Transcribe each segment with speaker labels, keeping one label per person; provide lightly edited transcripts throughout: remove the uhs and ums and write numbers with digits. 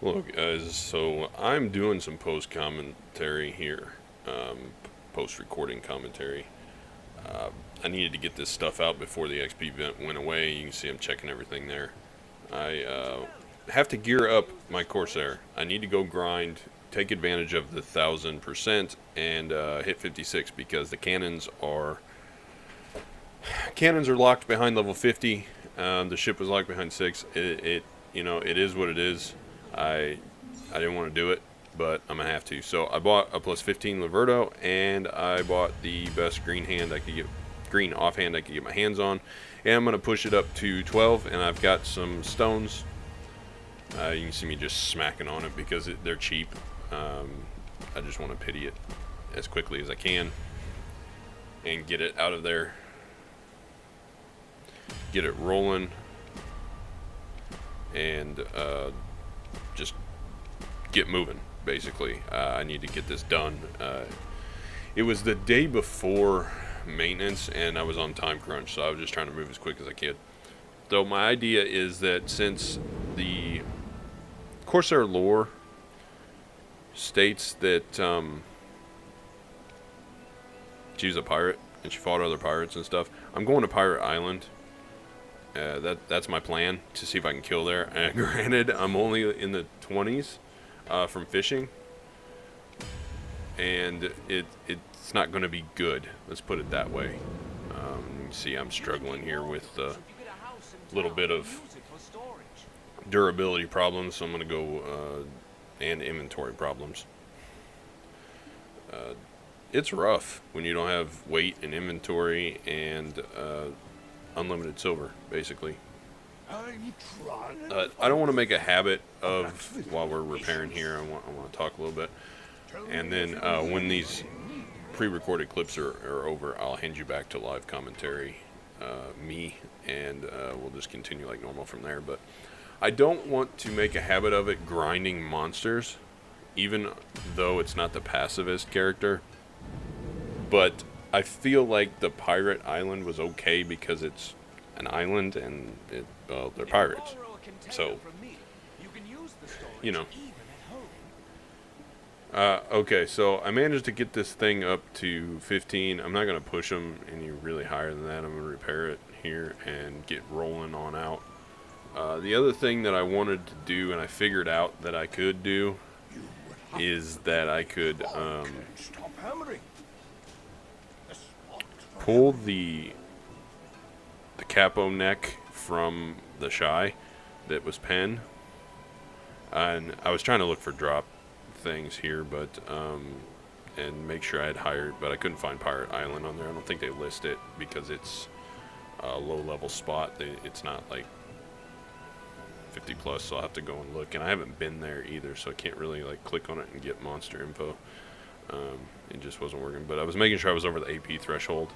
Speaker 1: Look, guys, so I'm doing some post commentary here, post recording commentary. Uh, I needed to get this stuff out before the XP event went away. You can see I'm checking everything there. I have to gear up my Corsair. I need to go grind, take advantage of the 1000%, and hit 56 because the cannons are locked behind level 50. The ship was locked behind 6. It is what it is. I didn't want to do it, but I'm gonna have to. So I bought a plus 15 Liberto, and I bought the best green offhand I could get my hands on, and I'm gonna push it up to 12. And I've got some stones. You can see me just smacking on it because they're cheap. I just want to pity it as quickly as I can and get it out of there, get it rolling, and just get moving. Basically, I need to get this done. It was the day before maintenance, and I was on time crunch, so I was just trying to move as quick as I could. So my idea is that since the Corsair lore states that she's a pirate and she fought other pirates and stuff, I'm going to Pirate Island. That's my plan, to see if I can kill there. Granted, I'm only in the 20s from fishing, and it's not going to be good. Let's put it that way. You see, I'm struggling here with a little bit of durability problems, so I'm going to go and inventory problems. It's rough when you don't have weight and inventory and unlimited silver, basically. I don't want to make a habit of, while we're repairing here, I want to talk a little bit. And then when these pre-recorded clips are over, I'll hand you back to live commentary, and we'll just continue like normal from there. But I don't want to make a habit of it grinding monsters, even though it's not the pacifist character. But I feel like the Pirate Island was okay because it's an island and they're pirates. So, you know. Okay, so I managed to get this thing up to 15. I'm not going to push them any really higher than that. I'm going to repair it here and get rolling on out. The other thing that I wanted to do, and I figured out that I could do, is that I could pull the capo neck from the shy that was pen. And I was trying to look for drop things here, but and make sure I had hired, but I couldn't find Pirate Island on there. I don't think they list it because it's a low level spot. It's not like 50 plus, so I'll have to go and look, and I haven't been there either, so I can't really like click on it and get monster info. It just wasn't working, but I was making sure I was over the AP threshold,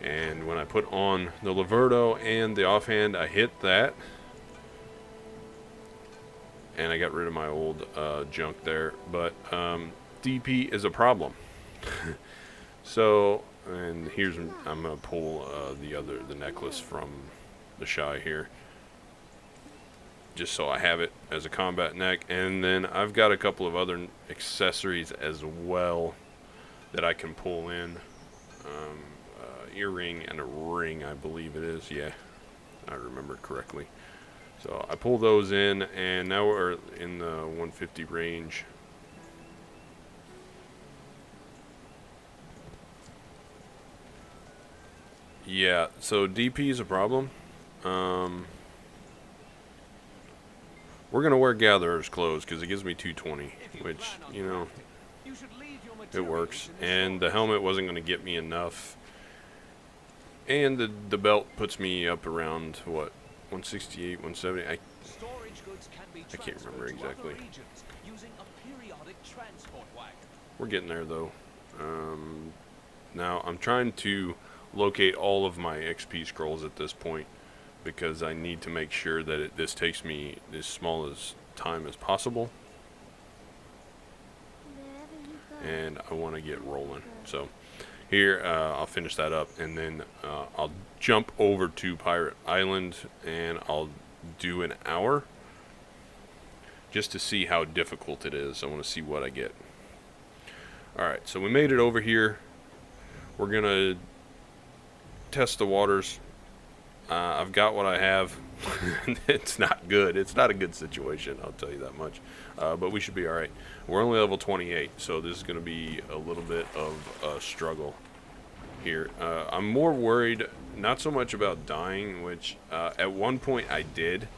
Speaker 1: and when I put on the Liberto and the offhand, I hit that, and I got rid of my old junk there. But DP is a problem. So, and here's, I'm gonna pull the necklace from the shy here, just so I have it as a combat neck. And then I've got a couple of other accessories as well that I can pull in. Earring and a ring, I believe it is. Yeah, I remember correctly. So I pull those in, and now we're in the 150 range. Yeah, so DP is a problem. We're gonna wear Gatherer's clothes because it gives me 220, which, you know, it works. And the helmet wasn't gonna get me enough. And the belt puts me up around, what, 168, 170? I can't remember exactly. We're getting there, though. Now, I'm trying to locate all of my XP scrolls at this point, because I need to make sure that this takes me as small as time as possible. And I want to get rolling. So here, I'll finish that up, and then I'll jump over to Pirate Island, and I'll do an hour just to see how difficult it is. I want to see what I get. Alright, so we made it over here. We're going to test the waters. I've got what I have. It's not good. It's not a good situation, I'll tell you that much. But we should be alright. We're only level 28, so this is going to be a little bit of a struggle here. I'm more worried, not so much about dying, which at one point I did.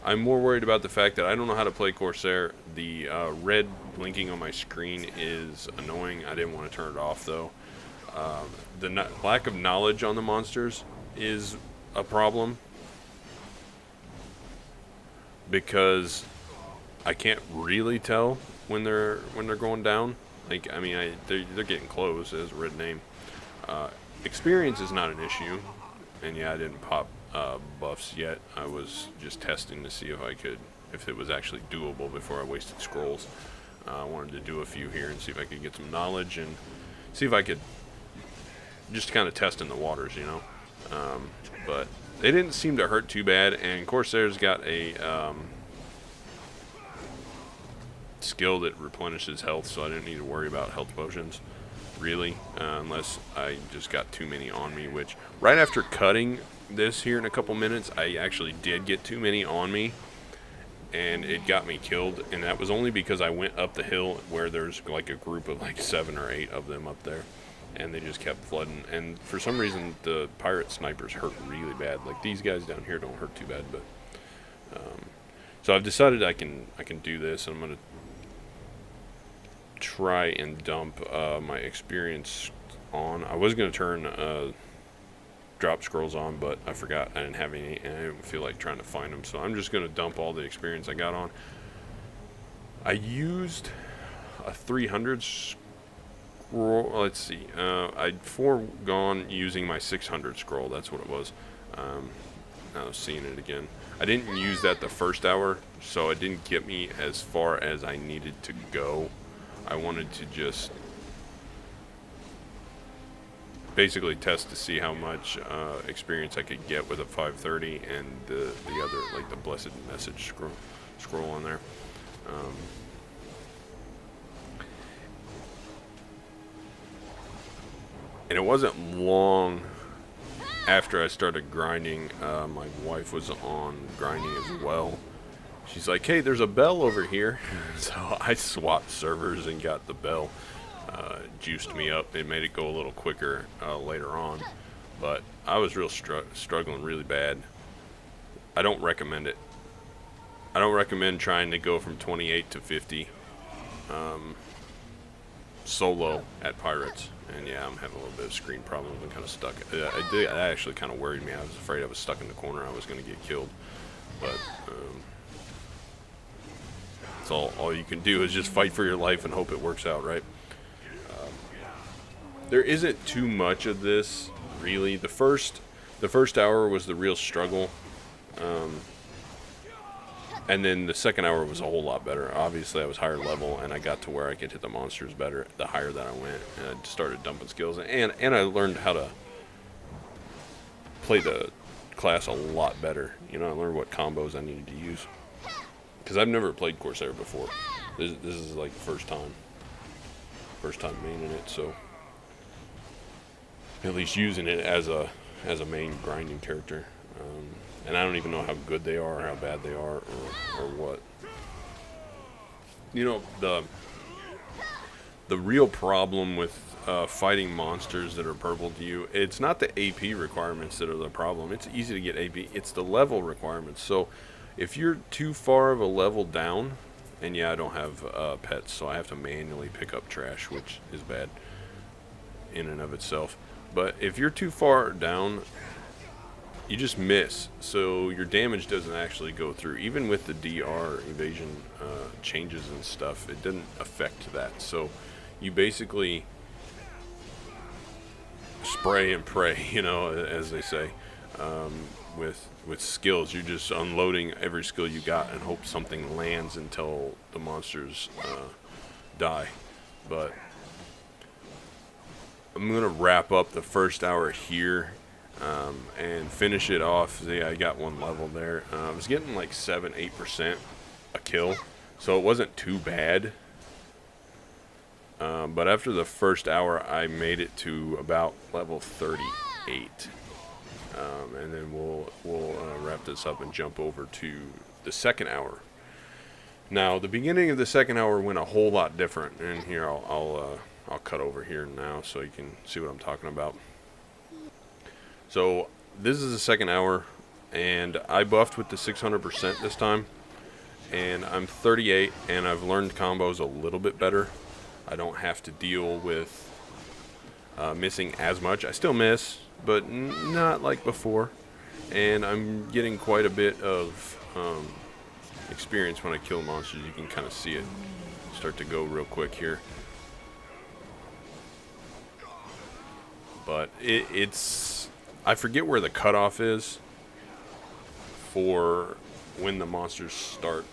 Speaker 1: I'm more worried about the fact that I don't know how to play Corsair. The red blinking on my screen is annoying. I didn't want to turn it off, though. The lack of knowledge on the monsters is a problem, because I can't really tell when they're going down. Like, I mean, they're getting close, as a red name. Experience is not an issue, and yeah, I didn't pop buffs yet. I was just testing to see if it was actually doable before I wasted scrolls. I wanted to do a few here and see if I could get some knowledge and see if I could just kind of test in the waters, you know. But they didn't seem to hurt too bad, and Corsair's got a skill that replenishes health, so I didn't need to worry about health potions, really, unless I just got too many on me, which right after cutting this here in a couple minutes, I actually did get too many on me, and it got me killed, and that was only because I went up the hill where there's like a group of like 7 or 8 of them up there, and they just kept flooding. And for some reason the pirate snipers hurt really bad. Like, these guys down here don't hurt too bad, but so I've decided I can do this, and I'm gonna try and dump my experience on. I was gonna turn drop scrolls on, but I forgot I didn't have any, and I didn't feel like trying to find them, so I'm just gonna dump all the experience I got on. I used a 300 scroll. Let's see, I'd foregone using my 600 scroll. That's what it was. I was seeing it again. I didn't use that the first hour, so it didn't get me as far as I needed to go. I wanted to just basically test to see how much experience I could get with a 530 and the other, like the blessed message scroll on there. And it wasn't long after I started grinding. My wife was on grinding as well. She's like, hey, there's a bell over here. So I swapped servers and got the bell. Juiced me up. It made it go a little quicker later on. But I was real struggling really bad. I don't recommend it. I don't recommend trying to go from 28 to 50 solo at Pirates. And yeah, I'm having a little bit of screen problems. I'm kind of stuck. That actually kind of worried me. I was afraid I was stuck in the corner. I was going to get killed. But that's all you can do is just fight for your life and hope it works out, right? There isn't too much of this, really. The first hour was the real struggle. And then the second hour was a whole lot better. Obviously, I was higher level, and I got to where I could hit the monsters better the higher that I went. And I started dumping skills. And I learned how to play the class a lot better. You know, I learned what combos I needed to use. Because I've never played Corsair before. This is like the first time maining it, so at least using it as a main grinding character. And I don't even know how good they are, or how bad they are, or what. You know, the real problem with fighting monsters that are purple to you, it's not the AP requirements that are the problem. It's easy to get AP. It's the level requirements. So if you're too far of a level down, and yeah, I don't have pets, so I have to manually pick up trash, which is bad in and of itself. But if you're too far down, you just miss, so your damage doesn't actually go through. Even with the DR evasion changes and stuff, it didn't affect that. So you basically spray and pray, you know, as they say. With skills, you're just unloading every skill you got and hope something lands until the monsters die. But I'm gonna wrap up the first hour here. And finish it off. See, I got one level there. I was getting like 7-8% a kill, So it wasn't too bad. But after the first hour, I made it to about level 38. And then we'll wrap this up and jump over to the second hour. Now, the beginning of the second hour went a whole lot different. And here, I'll cut over here now so you can see what I'm talking about. So, this is the second hour, and I buffed with the 600% this time. And I'm 38, and I've learned combos a little bit better. I don't have to deal with missing as much. I still miss, but not like before. And I'm getting quite a bit of experience when I kill monsters. You can kind of see it start to go real quick here. But it's... I forget where the cutoff is for when the monsters start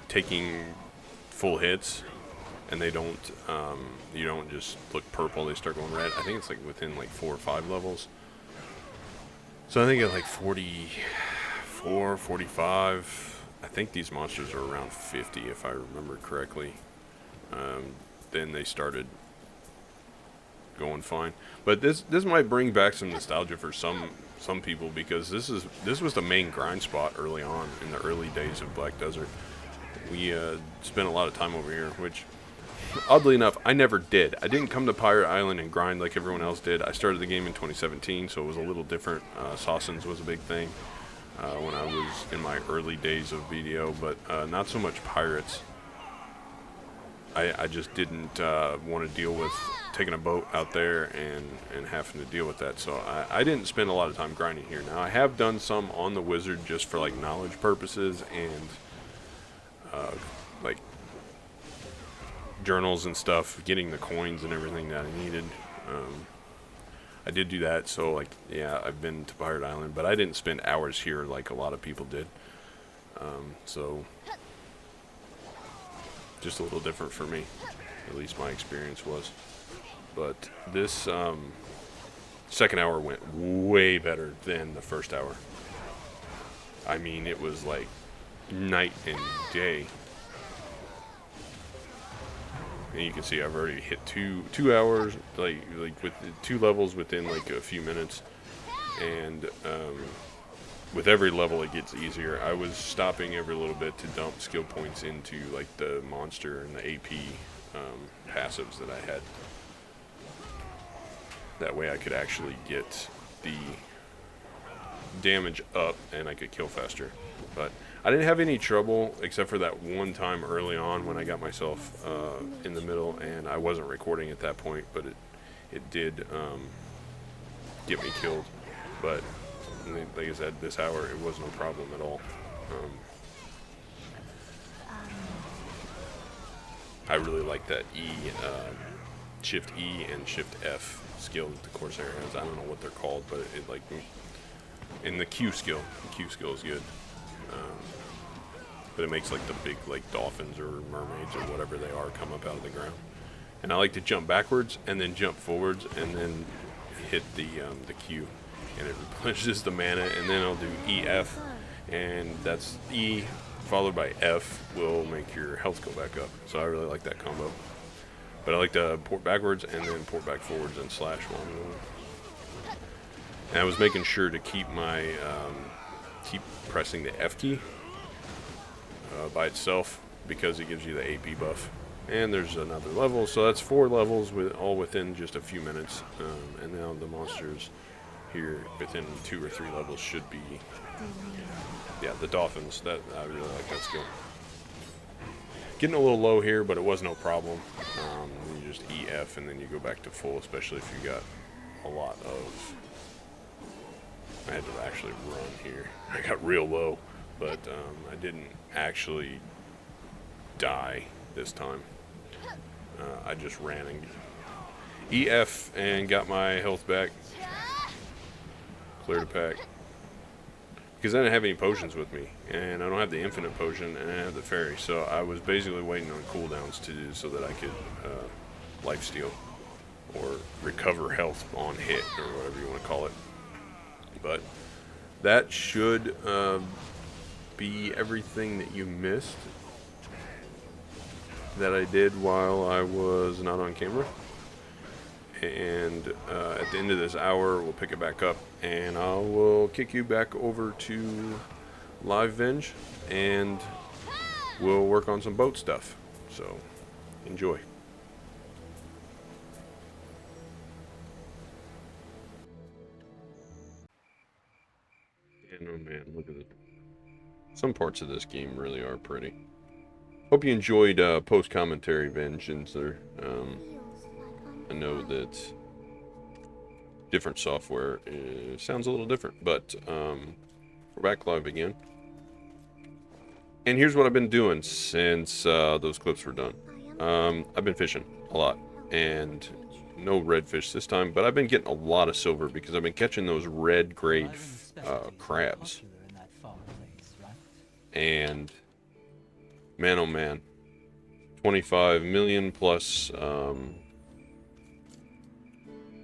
Speaker 1: taking full hits. And they don't, you don't just look purple, they start going red. I think it's like within like 4 or 5 levels. So I think at like 44, 45, I think these monsters are around 50 if I remember correctly. Then they started going fine. But this might bring back some nostalgia for some people, because this was the main grind spot early on in the early days of Black Desert. We spent a lot of time over here, which... Oddly enough, I never did. I didn't come to Pirate Island and grind like everyone else did. I started the game in 2017, so it was a little different. Sawsons was a big thing when I was in my early days of BDO, but not so much pirates. I just didn't want to deal with taking a boat out there and having to deal with that, so I didn't spend a lot of time grinding here. Now, I have done some on the Wizard just for like knowledge purposes and like journals and stuff, getting the coins and everything that I needed. I did do that, so like, yeah, I've been to Pirate Island, but I didn't spend hours here like a lot of people did. So just a little different for me, at least my experience was. But this second hour went way better than the first hour. I mean, it was like night and day. And you can see I've already hit two hours, like with 2 levels within like a few minutes, and with every level it gets easier. I was stopping every little bit to dump skill points into like the monster and the AP passives that I had. That way I could actually get the damage up and I could kill faster. But I didn't have any trouble except for that one time early on when I got myself in the middle, and I wasn't recording at that point, but it did get me killed. But like I said, this hour it was no problem at all. I really like that Shift E and Shift F skill that the Corsair has. I don't know what they're called, but it like in the Q skill is good. But it makes like the big like dolphins or mermaids or whatever they are come up out of the ground. And I like to jump backwards and then jump forwards and then hit the Q, and it replenishes the mana. And then I'll do EF, and that's E followed by F will make your health go back up. So I really like that combo. But I like to port backwards and then port back forwards and slash while I'm going. And I was making sure to keep my keep pressing the F key by itself, because it gives you the AP buff. And there's another level, so that's 4 levels with all within just a few minutes. And now the monsters here within 2 or 3 levels should be, yeah, the dolphins. That I really like that skill. Getting a little low here, but it was no problem. You just EF and then you go back to full, especially if you got a lot of... I had to actually run here. I got real low, but I didn't actually die this time. I just ran and EF and got my health back. Cleared a pack. Because I didn't have any potions with me, and I don't have the infinite potion, and I have the fairy, so I was basically waiting on cooldowns to do so that I could lifesteal or recover health on hit, or whatever you want to call it. But that should be everything that you missed. that I did while I was not on camera. And at the end of this hour, we'll pick it back up, and I will kick you back over to Live Venge, and we'll work on some boat stuff. So, enjoy. And oh man, look at it. Some parts of this game really are pretty. Hope you enjoyed post-commentary Vengeance there. I know that different software sounds a little different, but we're back live again. And here's what I've been doing since those clips were done. I've been fishing a lot, and no redfish this time, but I've been getting a lot of silver because I've been catching those red grade crabs. And man, oh man, 25 million plus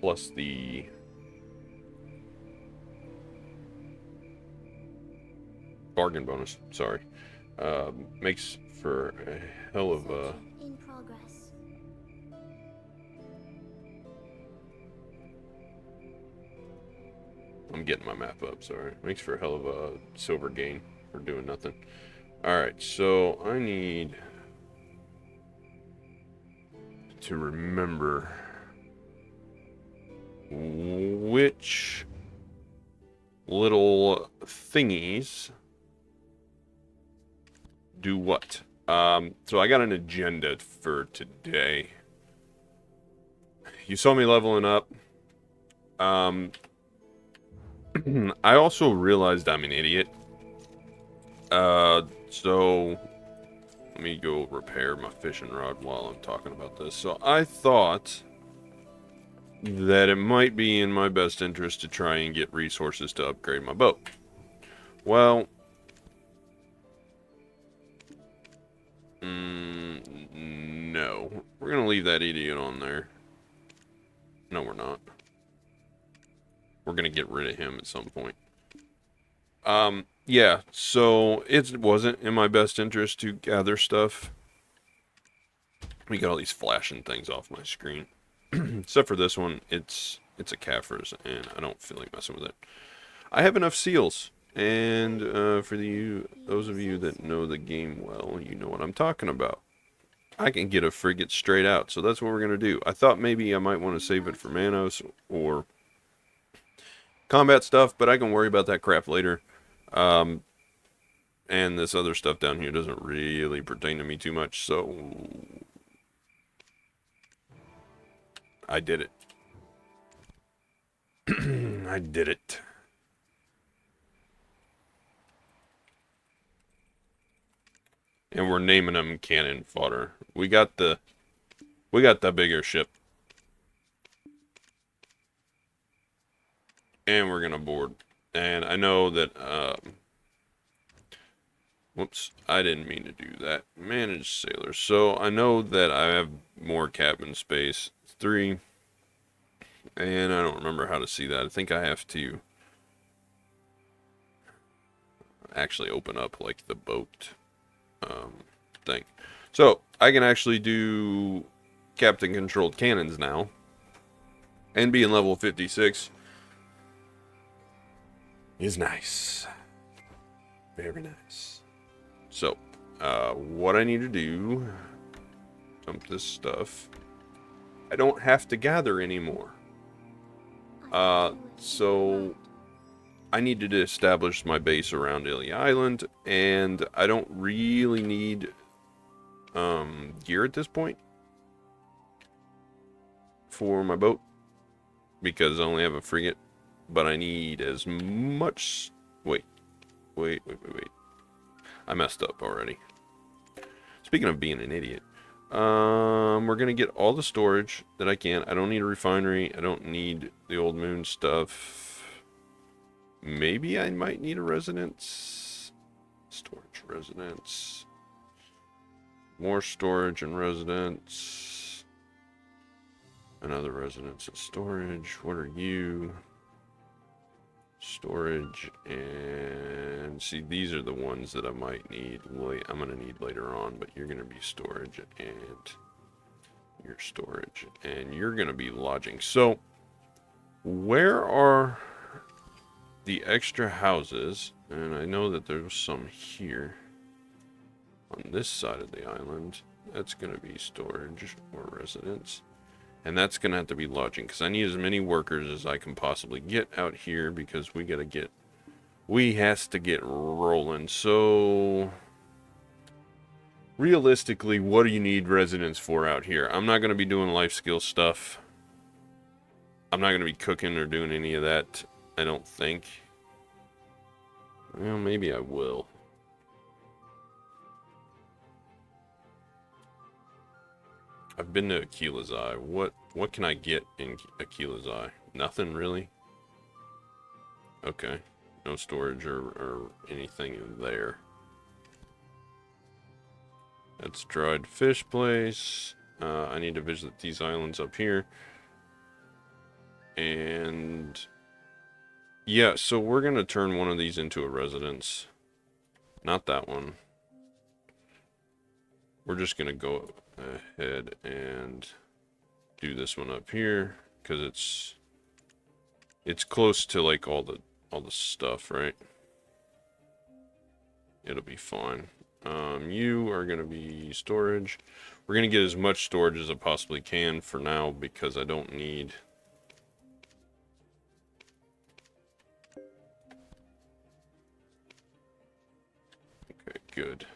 Speaker 1: plus the bargain bonus. Sorry, makes for a hell of a. I'm getting my map up. Sorry, makes for a hell of a silver gain for doing nothing. All right, so I need to remember which little thingies do what. So I got an agenda for today. You saw me leveling up. I also realized I'm an idiot. So let me go repair my fishing rod while I'm talking about this. So I thought that it might be in my best interest to try and get resources to upgrade my boat. Well, no. We're going to leave that idiot on there. No, we're not. We're going to get rid of him at some point. Yeah, so it wasn't in my best interest to gather stuff. Let me get all these flashing things off my screen. Except for this one, it's a Caffers, and I don't feel like messing with it. I have enough seals, and for those of you that know the game well, you know what I'm talking about. I can get a frigate straight out, so that's what we're going to do. I thought maybe I might want to save it for Manos or combat stuff, but I can worry about that crap later. And this other stuff down here doesn't really pertain to me too much, so I did it. I did it. And we're naming them cannon fodder. We got the bigger ship. And we're gonna board. And I know that whoops, I didn't mean to do that. Manage sailors. So I know that I have more cabin space. 3. And I don't remember how to see that. I think I have to actually open up like the boat thing. So I can actually do captain controlled cannons now. And being level 56 is nice. Very nice. So, what I need to do, dump this stuff. I don't have to gather anymore. So I needed to establish my base around Ilia Island, and I don't really need gear at this point for my boat because I only have a frigate, but I need as much. Wait. I messed up already. Speaking of being an idiot, we're gonna get all the storage that I can. I don't need a refinery. I don't need the old moon stuff. Maybe I might need a residence. Storage residence. More storage and residence. Another residence and storage. What are you? Storage, and see, these are the ones that I might need. I'm gonna need later on, but you're gonna be storage, and you're storage, and you're gonna be lodging. So, where are the extra houses? And I know that there's some here on this side of the island. That's gonna be storage or residence. And that's going to have to be lodging, because I need as many workers as I can possibly get out here, because we has to get rolling. So, realistically, what do you need residents for out here? I'm not going to be doing life skill stuff. I'm not going to be cooking or doing any of that, I don't think. Well, maybe I will. I've been to Akila's Eye. What can I get in Akila's Eye? Nothing really? Okay. No storage or anything in there. That's dried fish place. I need to visit these islands up here. And yeah, so we're going to turn one of these into a residence. Not that one. We're just going to go ahead and do this one up here, because it's close to like all the stuff, right? It'll be fine. You are going to be storage. We're going to get as much storage as I possibly can for now, because I don't need... Okay, good.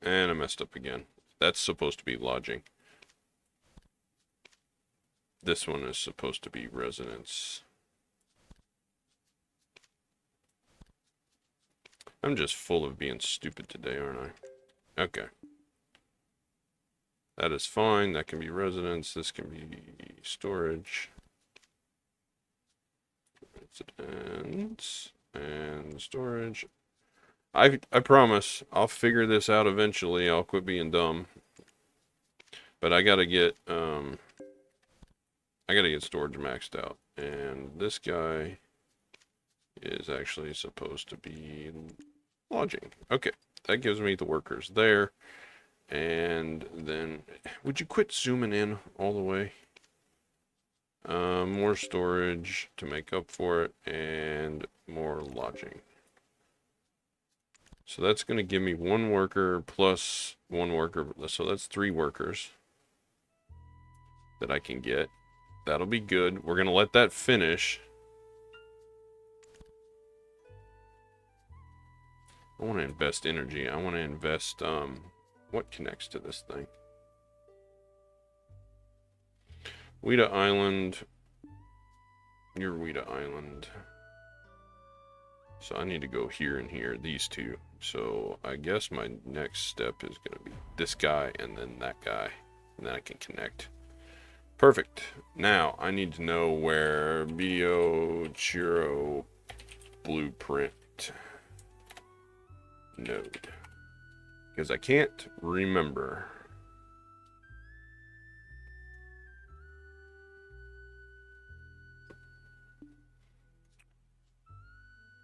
Speaker 1: And I messed up again. That's supposed to be lodging. This one is supposed to be residence. I'm just full of being stupid today, aren't I? Okay. That is fine. That can be residence. This can be storage. Residence and storage. I promise I'll figure this out eventually. I'll quit being dumb. But I gotta get storage maxed out. And this guy is actually supposed to be lodging. Okay, that gives me the workers there. And then, would you quit zooming in all the way? More storage to make up for it, and more lodging. So that's going to give me one worker plus one worker. So that's 3 workers that I can get. That'll be good. We're going to let that finish. I want to invest energy. I want to invest, what connects to this thing? Weta Island. You're Weta Island. So I need to go here and here, these two. So I guess my next step is going to be this guy and then that guy. And then I can connect. Perfect. Now I need to know where BDO Chiro blueprint node. Because I can't remember.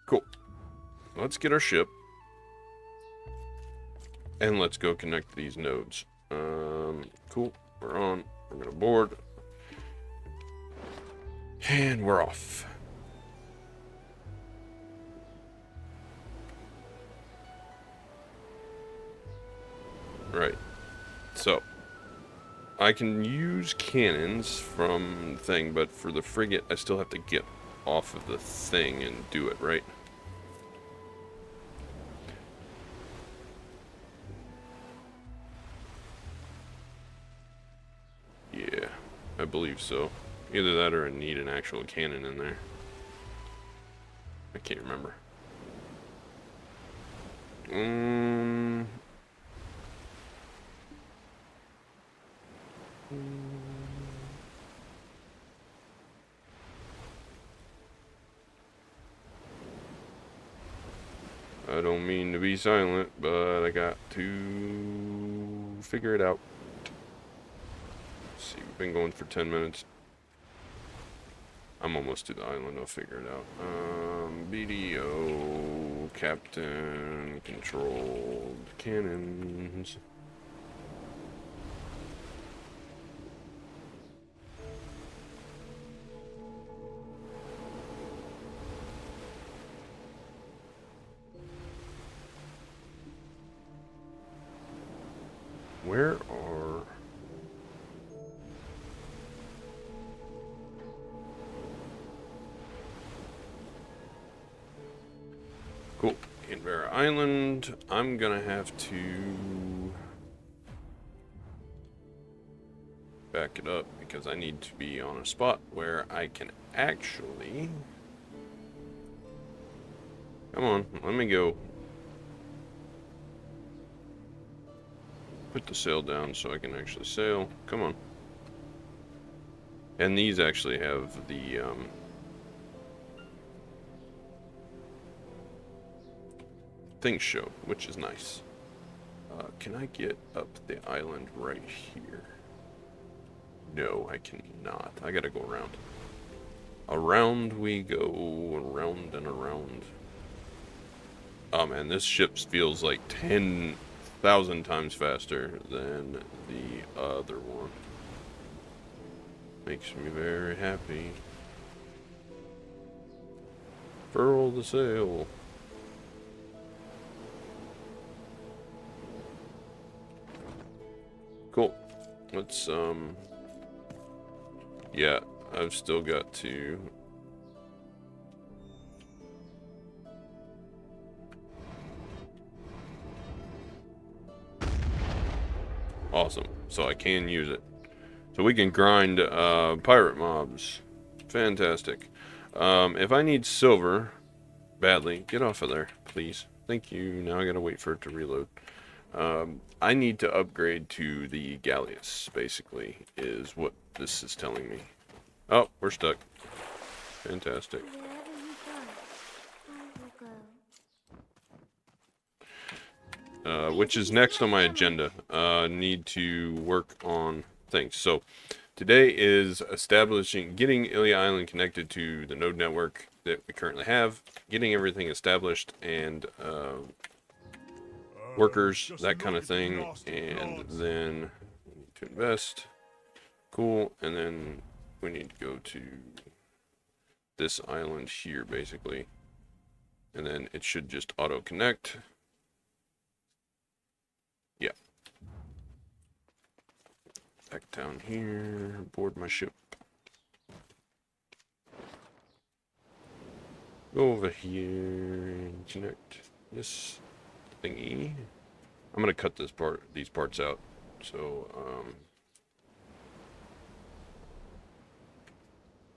Speaker 1: Cool. Let's get our ship. And let's go connect these nodes. Cool. We're on. We're going to board. And we're off. Right. So, I can use cannons from the thing, but for the frigate, I still have to get off of the thing and do it, right? Yeah, I believe so. Either that or I need an actual cannon in there. I can't remember. I don't mean to be silent, but I got to figure it out. Let's see, we've been going for 10 minutes. I'm almost to the island. I'll figure it out. BDO, Captain, controlled cannons. Where are... Cool. Canberra Island. I'm gonna have to back it up because I need to be on a spot where I can actually... Come on, let me go. Put the sail down so I can actually sail. Come on. And these actually have the things show, which is nice. Can I get up the island right here? No, I cannot. I gotta go around. Around we go, around and around. Oh man, this ship feels like 10,000 times faster than the other one. Makes me very happy. Furl the sail. Cool. Let's, yeah, I've still got to... Awesome. So I can use it. So we can grind pirate mobs. Fantastic. If I need silver badly, get off of there, please. Thank you. Now I gotta wait for it to reload. I need to upgrade to the Galleus, basically, is what this is telling me. Oh, we're stuck. Fantastic. Which is next on my agenda. Need to work on things. So, today is getting Ilia Island connected to the node network that we currently have, getting everything established, and workers, that kind of thing, and then we need to invest. Cool, and then we need to go to this island here, basically, and then it should just auto connect. Yeah. Back down here, board my ship. Go over here and connect this thingy. I'm gonna cut these parts out. So,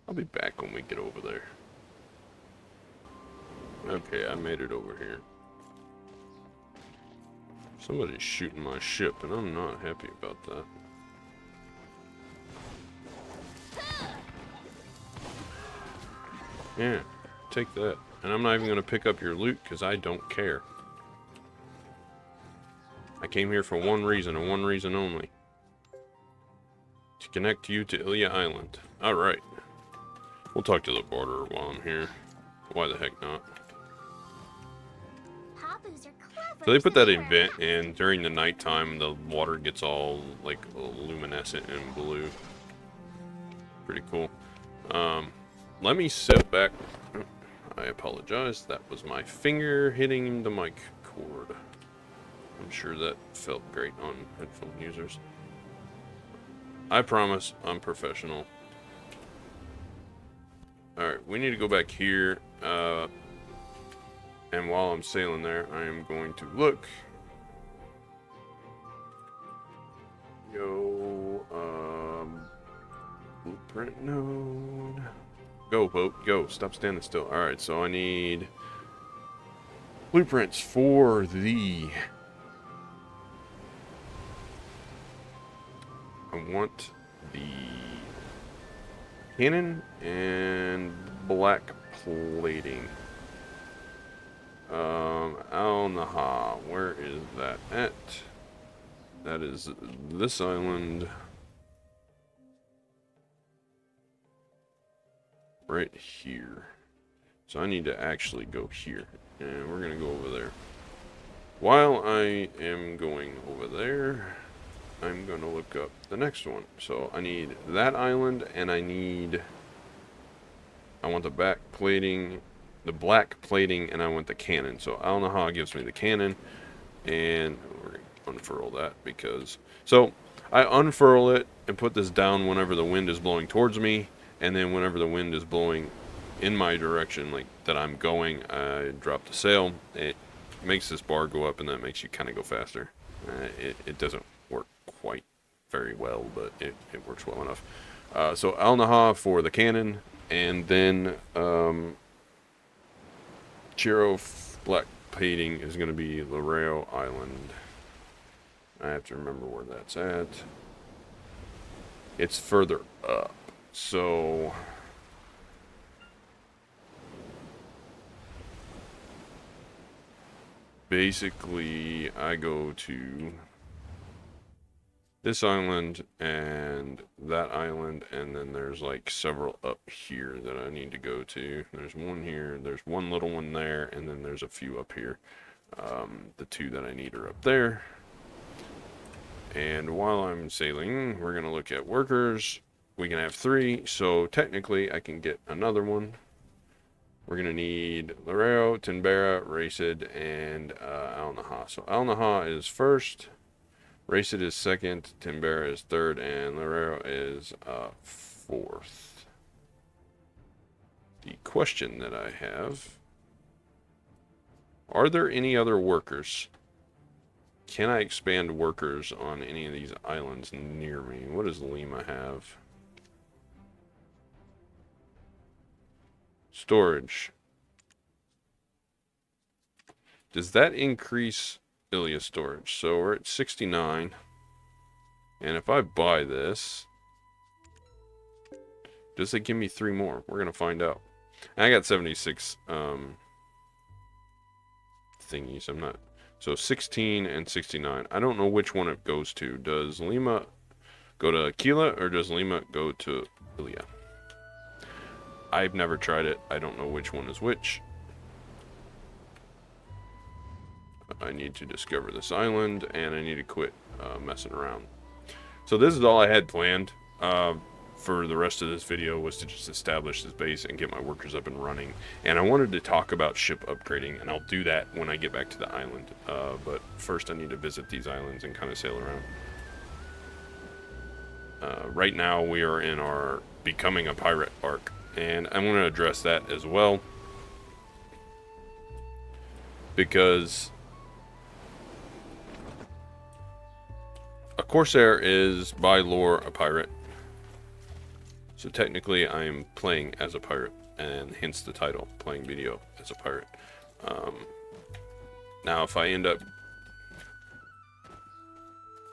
Speaker 1: I'll be back when we get over there. Okay, I made it over here. Somebody's shooting my ship, and I'm not happy about that. Yeah, take that. And I'm not even going to pick up your loot, because I don't care. I came here for one reason, and one reason only. To connect you to Ilia Island. Alright. We'll talk to the borderer while I'm here. Why the heck not? So they put that event in during the nighttime. The water gets all like luminescent and blue. Pretty cool. Let me sit back. I apologize. That was my finger hitting the mic cord. I'm sure that felt great on headphone users. I promise I'm professional. Alright, we need to go back here. And while I'm sailing there, I am going to look. Blueprint node. Go, boat, go. Stop standing still. Alright, so I need blueprints for the... I want the cannon and black plating. Al-Naha, where is that at? That is this island. right here. So I need to actually go here. And we're going to go over there. While I am going over there, I'm going to look up the next one. So I need that island, and I want the back plating, the black plating, and I want the cannon. So Al-Naha gives me the cannon, and we're going to unfurl that because... So I unfurl it and put this down whenever the wind is blowing towards me, and then whenever the wind is blowing in my direction, like that I'm going, I drop the sail. It makes this bar go up, and that makes you kind of go faster. It doesn't work quite very well, but it works well enough. So Al-Naha for the cannon, and then Chiro black plating is going to be Loreo Island. I have to remember where that's at. It's further up. So basically I go to this island and that island, and then there's like several up here that I need to go to. There's one here, there's one little one there, and then there's a few up here. The two that I need are up there. And while I'm sailing, we're going to look at workers. We can have 3, so technically I can get another one. We're going to need Loreo, Tinbera, Racid, and Al-Naha. So Al-Naha is first. Racid is second, Tinbera is third, and Loreo is fourth. The question that I have: are there any other workers? Can I expand workers on any of these islands near me? What does Lima have? Storage. Does that increase Ilia storage? So we're at 69. And if I buy this, does it give me 3 more? We're going to find out. And I got 76 thingies. I'm not... So 16 and 69. I don't know which one it goes to. Does Lima go to Aquila or does Lima go to Ilia? I've never tried it. I don't know which one is which. I need to discover this island, and I need to quit messing around. So this is all I had planned for the rest of this video, was to just establish this base and get my workers up and running. And I wanted to talk about ship upgrading, and I'll do that when I get back to the island. But first I need to visit these islands and kind of sail around. Right now we are in our becoming a pirate arc, and I want to address that as well, because a Corsair is, by lore, a pirate. So technically I am playing as a pirate, and hence the title, playing BDO as a pirate. Now if I end up...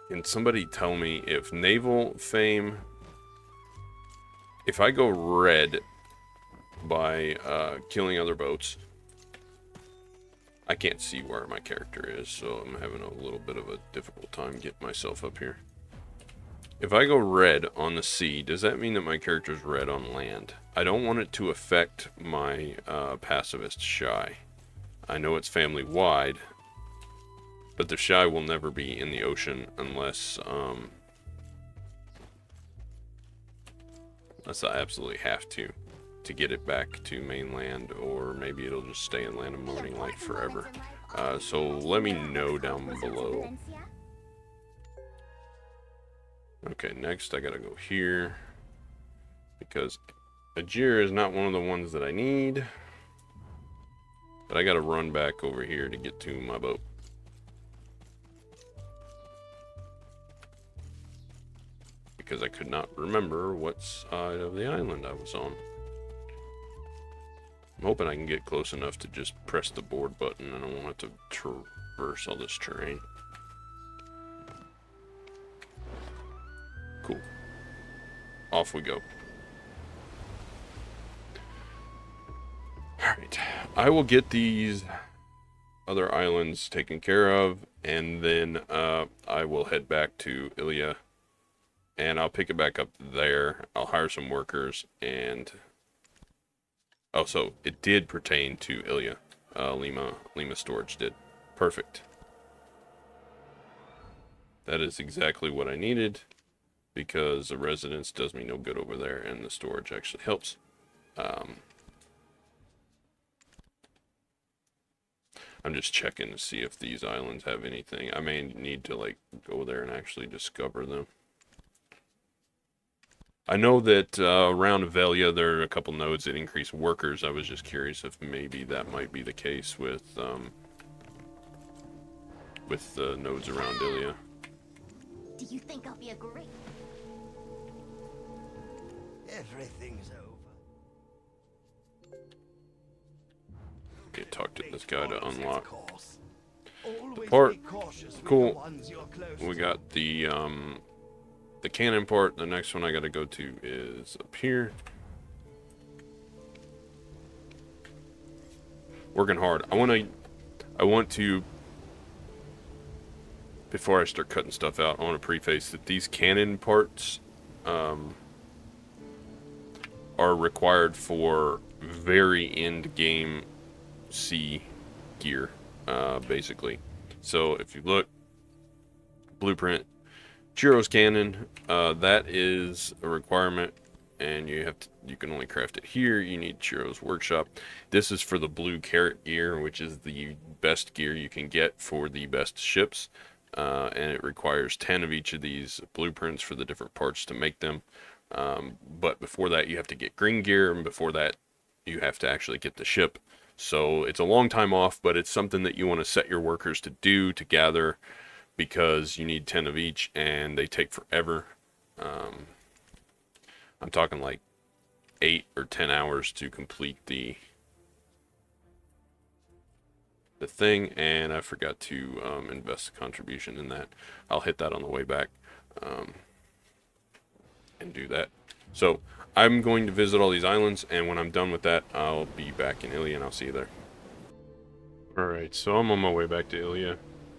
Speaker 1: Can somebody tell me if naval fame... If I go red by killing other boats... I can't see where my character is, so I'm having a little bit of a difficult time getting myself up here. If I go red on the sea, does that mean that my character's red on land? I don't want it to affect my pacifist shy. I know it's family-wide, but the shy will never be in the ocean unless I absolutely have to get it back to mainland, or maybe it'll just stay in Land of Moaning Light forever. So let me know down below. Okay, next I gotta go here, because Ajir is not one of the ones that I need, but I gotta run back over here to get to my boat. Because I could not remember what side of the island I was on. I'm hoping I can get close enough to just press the board button and I won't have to traverse all this terrain. Cool. Off we go. Alright. I will get these other islands taken care of, and then I will head back to Ilia, and I'll pick it back up there. I'll hire some workers, and Oh, so it did pertain to Ilia. Lima storage did. Perfect. That is exactly what I needed, because the residence does me no good over there, and the storage actually helps. I'm just checking to see if these islands have anything. I may need to like go there and actually discover them. I know that around Avelia there are a couple nodes that increase workers. I was just curious if maybe that might be the case with the nodes around Ilia.
Speaker 2: Do you think I'll be a great...
Speaker 3: Everything's over.
Speaker 1: Okay, talk to this guy to unlock
Speaker 3: The
Speaker 1: part. Cool. We got the cannon part. The next one I gotta go to is up here. Working hard. I want to, before I start cutting stuff out, I want to preface that these cannon parts are required for very end game sea gear, basically. So if you look, blueprint, Chiro's cannon, that is a requirement, and you can only craft it here. You need Chiro's workshop. This is for the blue Carrack gear, which is the best gear you can get for the best ships, and it requires 10 of each of these blueprints for the different parts to make them. But before that, you have to get green gear, and before that, you have to actually get the ship. So it's a long time off, but it's something that you want to set your workers to do, to gather, because you need 10 of each, and they take forever. I'm talking like 8 or 10 hours to complete the thing, and I forgot to invest a contribution in that. I'll hit that on the way back and do that. So I'm going to visit all these islands, and when I'm done with that, I'll be back in Ilia, and I'll see you there. Alright, so I'm on my way back to Ilia.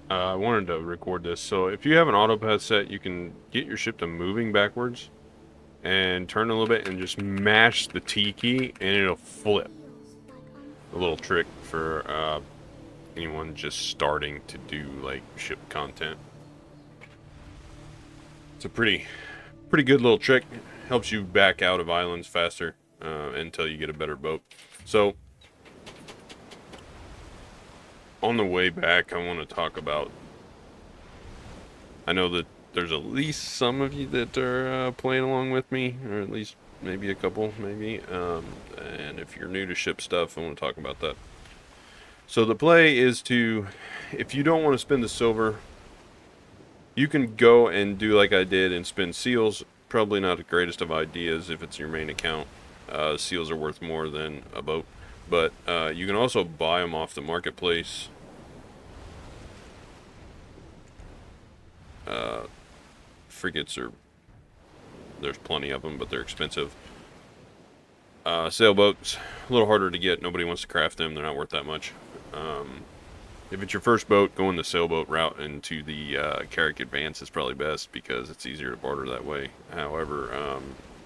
Speaker 1: I wanted to record this. So if you have an autopath set, you can get your ship to moving backwards and turn a little bit and just mash the T key and it'll flip. A little trick for anyone just starting to do like ship content. It's a pretty good little trick. Helps you back out of islands faster until you get a better boat. So on the way back, I want to talk about, I know that there's at least some of you that are playing along with me, or at least maybe a couple, maybe. And if you're new to ship stuff, I want to talk about that. So the play is to, if you don't want to spend the silver, you can go and do like I did and spend seals. Probably not the greatest of ideas if it's your main account. Seals are worth more than a boat. But you can also buy them off the marketplace. Frigates there's plenty of them, but they're expensive. Sailboats, a little harder to get. Nobody wants to craft them. They're not worth that much. If it's your first boat, going the sailboat route into the Carrack Advance is probably best because it's easier to barter that way. However,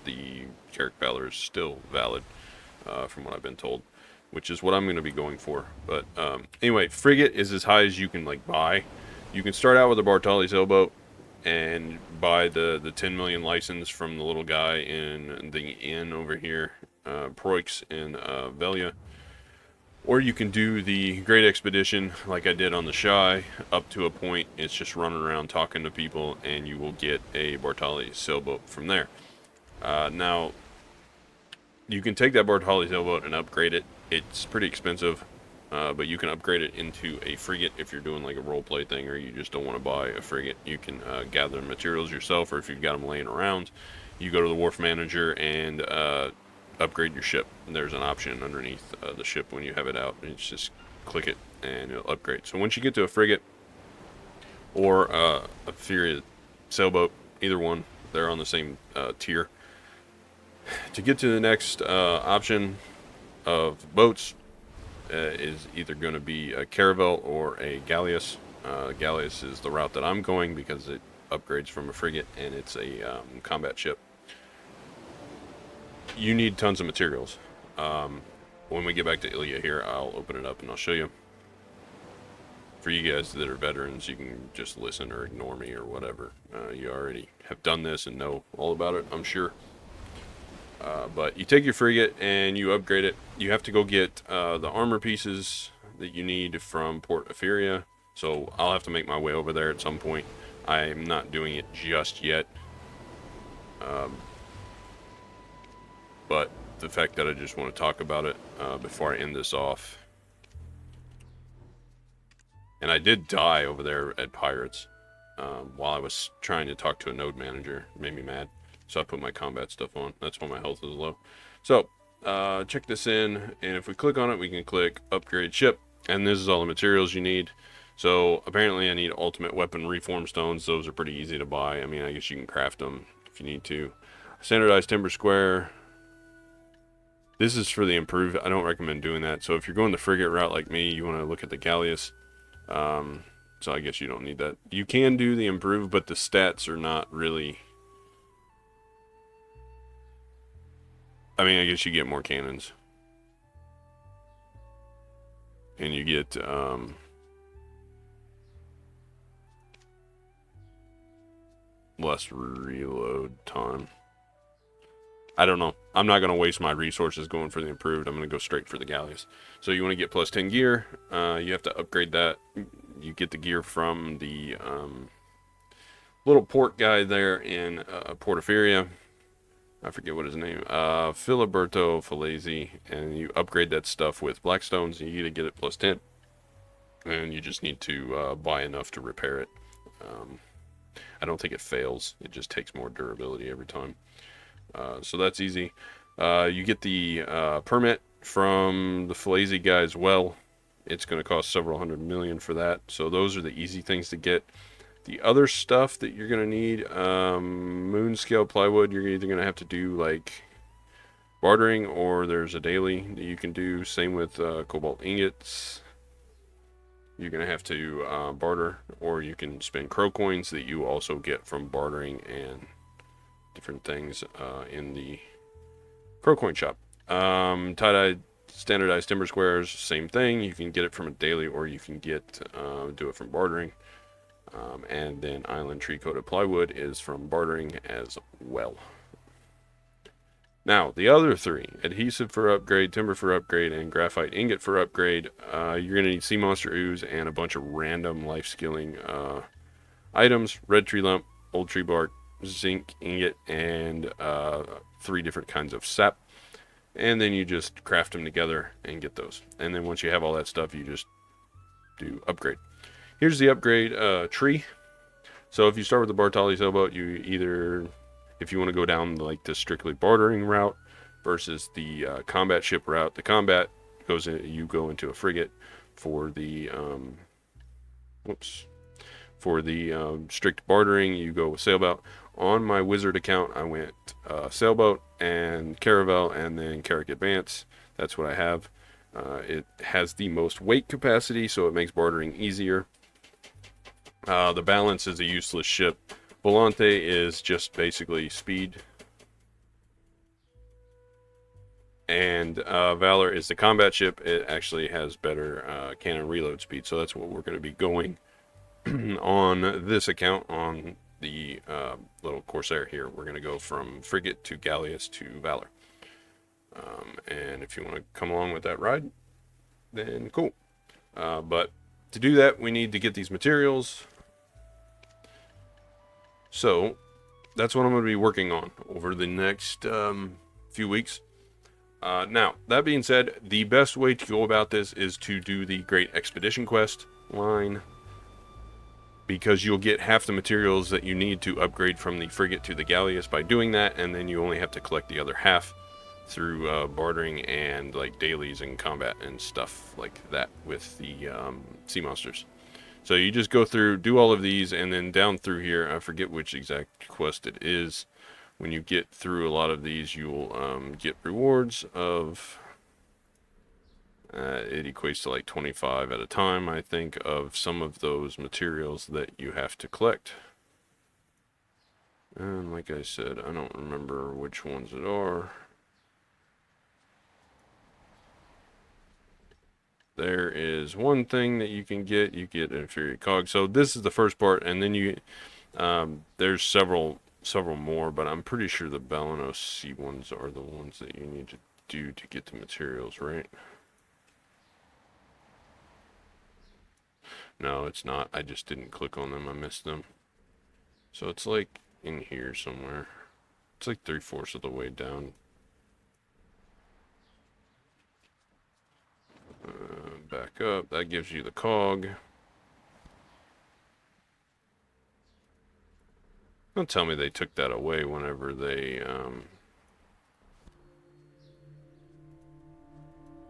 Speaker 1: the Carrack Valor is still valid, from what I've been told, which is what I'm going to be going for. But anyway, frigate is as high as you can like buy. You can start out with a Bartali sailboat and buy the 10 million license from the little guy in the inn over here, Proix in Velia. Or you can do the Great Expedition like I did on the Shy, up to a point. It's just running around talking to people, and you will get a Bartali sailboat from there. Now, you can take that Bartali sailboat and upgrade it. It's pretty expensive, but you can upgrade it into a frigate if you're doing like a roleplay thing, or you just don't want to buy a frigate. You can gather materials yourself, or if you've got them laying around, you go to the wharf manager and upgrade your ship. And there's an option underneath the ship when you have it out, and you just click it and it'll upgrade. So once you get to a frigate or a Fury sailboat, either one, they're on the same tier. To get to the next option of boats is either going to be a Caravel or a Galleass. Galleass is the route that I'm going because it upgrades from a frigate and it's a combat ship. You need tons of materials. when we get back to Ilia here, I'll open it up and I'll show you. For you guys that are veterans, you can just listen or ignore me or whatever. You already have done this and know all about it, I'm sure. But you take your frigate and you upgrade it. You have to go get the armor pieces that you need from Port Etheria. So I'll have to make my way over there at some point. I'm not doing it just yet. But the fact that I just want to talk about it before I end this off. And I did die over there at Pirates while I was trying to talk to a node manager. It made me mad. So I put my combat stuff on. That's why my health is low. So, check this in. And if we click on it, we can click Upgrade Ship. And this is all the materials you need. So, apparently I need Ultimate Weapon Reform Stones. Those are pretty easy to buy. I mean, I guess you can craft them if you need to. Standardized Timber Square. This is for the improved. I don't recommend doing that. So, if you're going the frigate route like me, you want to look at the Galleass. So I guess you don't need that. You can do the improved, but the stats are not really... I mean, I guess you get more cannons. And you get, less reload time. I don't know. I'm not going to waste my resources going for the improved. I'm going to go straight for the Galleass. So you want to get plus 10 gear. You have to upgrade that. You get the gear from the little port guy there in Port Etheria. I forget what his name. Filiberto Falesi. And you upgrade that stuff with Blackstones. And you get it plus 10. And you just need to buy enough to repair it. I don't think it fails. It just takes more durability every time. So that's easy. You get the permit from the Falesi guy as well. It's going to cost several $100 million for that. So those are the easy things to get. The other stuff that you're going to need, moon scale plywood, you're either going to have to do like bartering, or there's a daily that you can do. Same with cobalt ingots. You're going to have to barter, or you can spend crow coins that you also get from bartering and different things in the crow coin shop. Tie-dye standardized timber squares, same thing. You can get it from a daily, or you can get do it from bartering. And then island tree coated plywood is from bartering as well. Now, the other three, adhesive for upgrade, timber for upgrade, and graphite ingot for upgrade, you're going to need sea monster ooze and a bunch of random life skilling items: red tree lump, old tree bark, zinc ingot, and 3 different kinds of sap. And then you just craft them together and get those. And then once you have all that stuff, you just do upgrade. Here's the upgrade tree. So if you start with the Bartali sailboat, you either, if you want to go down like the strictly bartering route versus the combat ship route, the combat goes in, you go into a frigate. For the strict bartering, you go with sailboat. On my wizard account, I went sailboat and caravel, and then Carrack Advance. That's what I have. It has the most weight capacity, so it makes bartering easier. The Balance is a useless ship. Volante is just basically speed. And Valor is the combat ship. It actually has better cannon reload speed, so that's what we're going to be going on this account. On the little Corsair here, we're going to go from frigate to Galleass to Valor. And if you want to come along with that ride, then cool. But to do that, we need to get these materials. So that's what I'm going to be working on over the next few weeks. Now, that being said, the best way to go about this is to do the Great Expedition Quest line, because you'll get half the materials that you need to upgrade from the frigate to the Galleass by doing that, and then you only have to collect the other half through bartering and like dailies and combat and stuff like that with the sea monsters. So you just go through, do all of these, and then down through here, I forget which exact quest it is. When you get through a lot of these, you'll get rewards of, it equates to like 25 at a time, I think, of some of those materials that you have to collect. And like I said, I don't remember which ones it are. there is one thing that you can get. You get an inferior cog. So this is the first part, and then you there's several more, but I'm pretty sure the Balanos C ones are the ones that you need to do to get the materials, right? No, it's not. I just didn't click on them. I missed them. So it's like in here somewhere. It's like 3/4 of the way down. Back up. That gives you the cog. Don't tell me they took that away whenever they,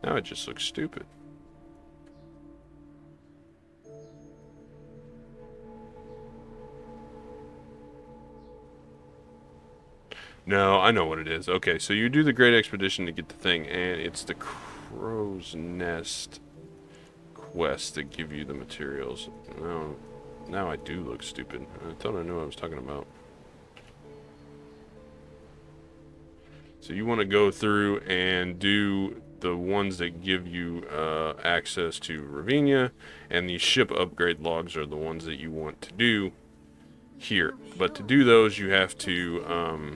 Speaker 1: now it just looks stupid. No, I know what it is. Okay, so you do the Great Expedition to get the thing, and it's the Crow's Nest quest that give you the materials. Now I do look stupid. I thought I knew what I was talking about. So you want to go through and do the ones that give you access to Ravinia, and the ship upgrade logs are the ones that you want to do here. But to do those, you have to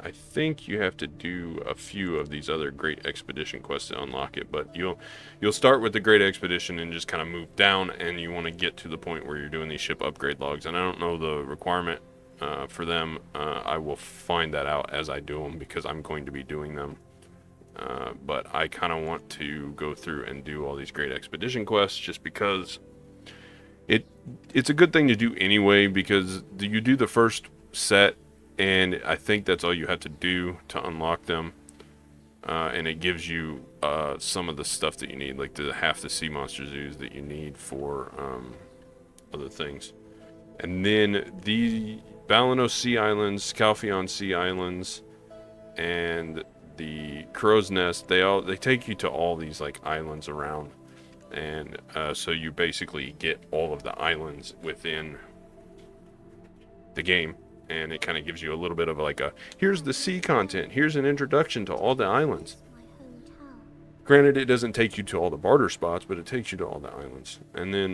Speaker 1: I think you have to do a few of these other Great Expedition quests to unlock it, but you'll start with the Great Expedition and just kind of move down, and you want to get to the point where you're doing these ship upgrade logs. And I don't know the requirement for them. I will find that out as I do them, because I'm going to be doing them. But I kind of want to go through and do all these Great Expedition quests, just because it's a good thing to do anyway, because you do the first set, and I think that's all you have to do to unlock them, and it gives you some of the stuff that you need, like half the sea monster zoos that you need for other things. And then the Balanos Sea Islands, Calpheon Sea Islands, and the Crow's Nest, they take you to all these like islands around, and so you basically get all of the islands within the game. And it kind of gives you a little bit of like here's the sea content, here's an introduction to all the islands. Granted, it doesn't take you to all the barter spots, but it takes you to all the islands. And then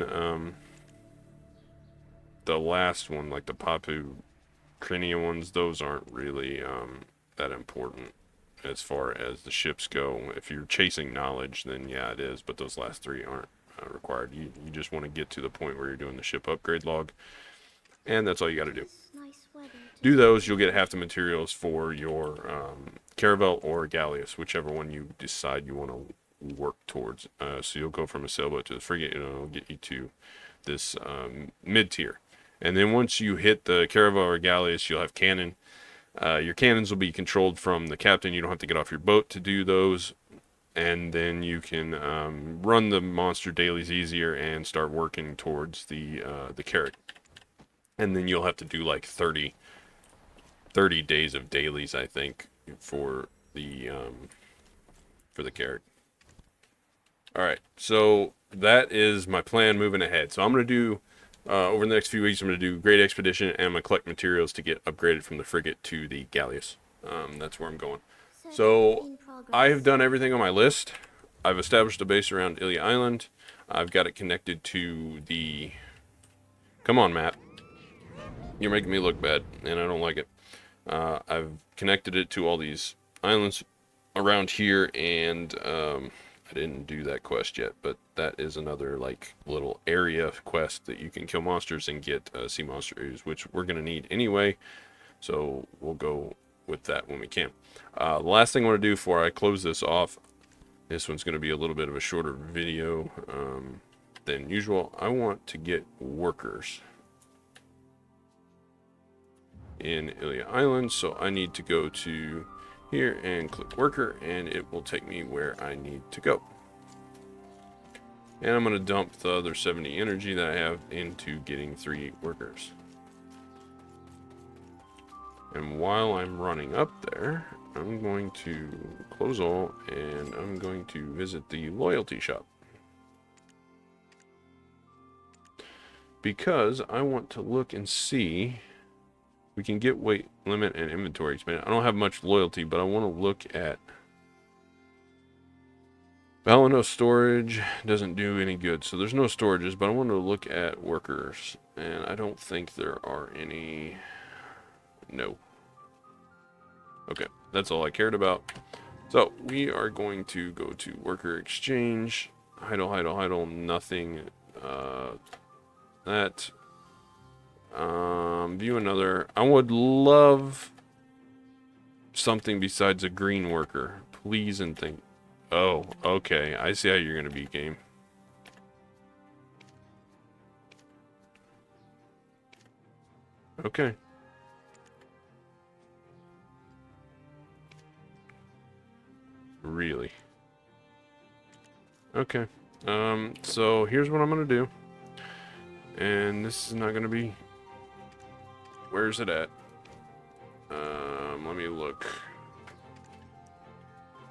Speaker 1: the last one, like the Papu Crinia ones, those aren't really that important as far as the ships go. If you're chasing knowledge, then yeah, it is, but those last three aren't required. You just want to get to the point where you're doing the ship upgrade log, and that's all you got to do. Do those, you'll get half the materials for your Caravel or Galleass, whichever one you decide you want to work towards. So you'll go from a sailboat to the frigate, and it'll get you to this mid-tier. And then once you hit the Caravel or Galleass, you'll have cannon. Your cannons will be controlled from the captain. You don't have to get off your boat to do those. And then you can run the monster dailies easier and start working towards the Carrack. And then you'll have to do like 30 days of dailies, I think, for the Carrack. All right, so that is my plan moving ahead. So I'm going to do, over the next few weeks, I'm going to do Great Expedition, and I'm going to collect materials to get upgraded from the frigate to the Galleass. That's where I'm going. So I have done everything on my list. I've established a base around Ilia Island. I've got it connected to the... Come on, map. You're making me look bad, and I don't like it. I've connected it to all these islands around here, and I didn't do that quest yet, but that is another like little area quest that you can kill monsters and get sea monster ooze, which we're going to need anyway, so we'll go with that when we can. The last thing I want to do before I close this off, this one's going to be a little bit of a shorter video than usual. I want to get workers in Ilia Island, so I need to go to here and click worker, and it will take me where I need to go. And I'm going to dump the other 70 energy that I have into getting 3 workers. And while I'm running up there, I'm going to close all, and I'm going to visit the loyalty shop, because I want to look and see We can get weight limit and inventory expand. I don't have much loyalty, but I want to look at... Valano storage doesn't do any good, so there's no storages, but I want to look at workers, and I don't think there are any. No. Okay, that's all I cared about. So we are going to go to worker exchange. Idle, nothing. That. View another. I would love something besides a green worker. Please and think. Oh, okay. I see how you're going to be, game. Okay. Really? Okay. So here's what I'm going to do. And this is not going to be... Where's it at? Let me look.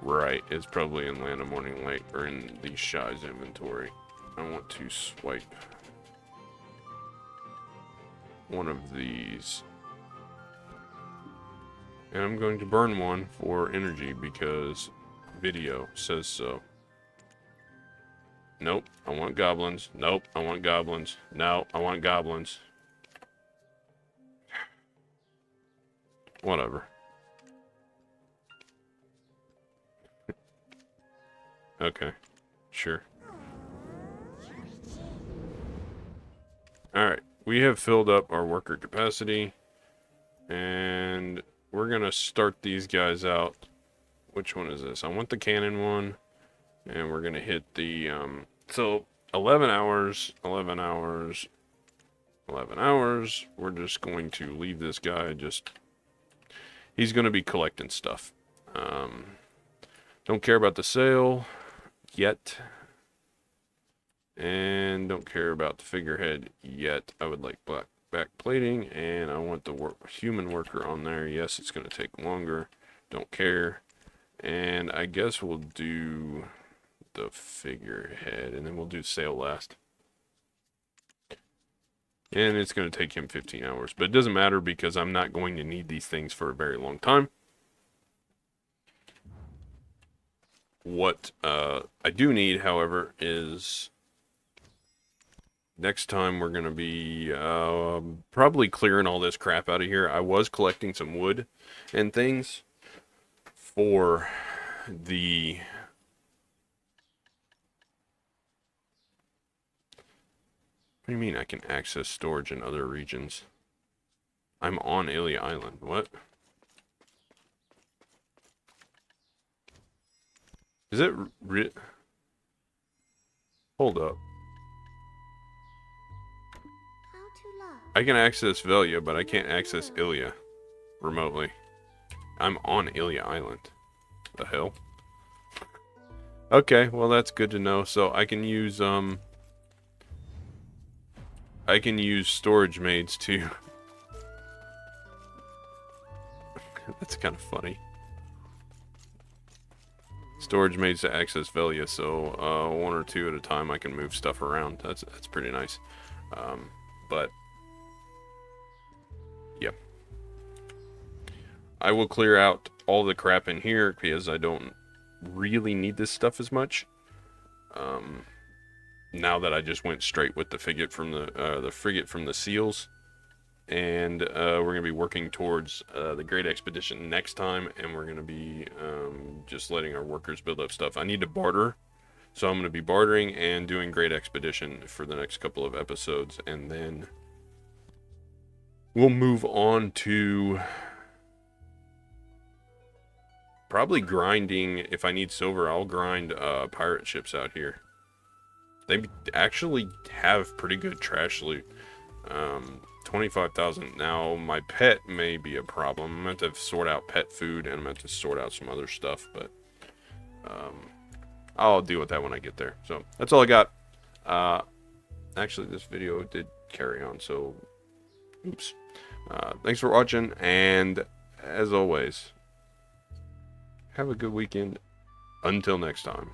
Speaker 1: Right, it's probably in Land of Morning Light or in the Shy's inventory. I want to swipe one of these. And I'm going to burn one for energy because BDO says so. Nope, I want goblins. Nope, I want goblins. No, I want goblins. Whatever. Okay, sure. Alright, we have filled up our worker capacity. And we're going to start these guys out. Which one is this? I want the cannon one. And we're going to hit the... So, 11 hours, 11 hours, 11 hours. We're just going to leave this guy just... He's going to be collecting stuff. Don't care about the sale yet. And don't care about the figurehead yet. I would like back plating, and I want the human worker on there. Yes, it's going to take longer. Don't care. And I guess we'll do the figurehead, and then we'll do sale last. And it's going to take him 15 hours. But it doesn't matter because I'm not going to need these things for a very long time. What I do need, however, is next time we're going to be probably clearing all this crap out of here. I was collecting some wood and things for the... What do you mean I can access storage in other regions? I'm on Ilia Island. What? Is it Hold up. I can access Velia, but I can't access Ilia remotely. I'm on Ilia Island. The hell? Okay, well that's good to know. So I can use storage maids too. That's kind of funny. Storage maids to access Velia, so one or two at a time I can move stuff around. That's pretty nice. But yeah, I will clear out all the crap in here because I don't really need this stuff as much. Now that I just went straight with the frigate from the seals, and we're gonna be working towards the Great Expedition next time, and we're gonna be just letting our workers build up stuff. I need to barter, so I'm gonna be bartering and doing Great Expedition for the next couple of episodes, and then we'll move on to probably grinding. If I need silver, I'll grind pirate ships out here. They actually have pretty good trash loot. 25,000. Now, my pet may be a problem. I'm going to have to sort out pet food, and I'm going to have to sort out some other stuff, but I'll deal with that when I get there. So, that's all I got. Actually, this video did carry on, so oops. Thanks for watching, and as always, have a good weekend. Until next time.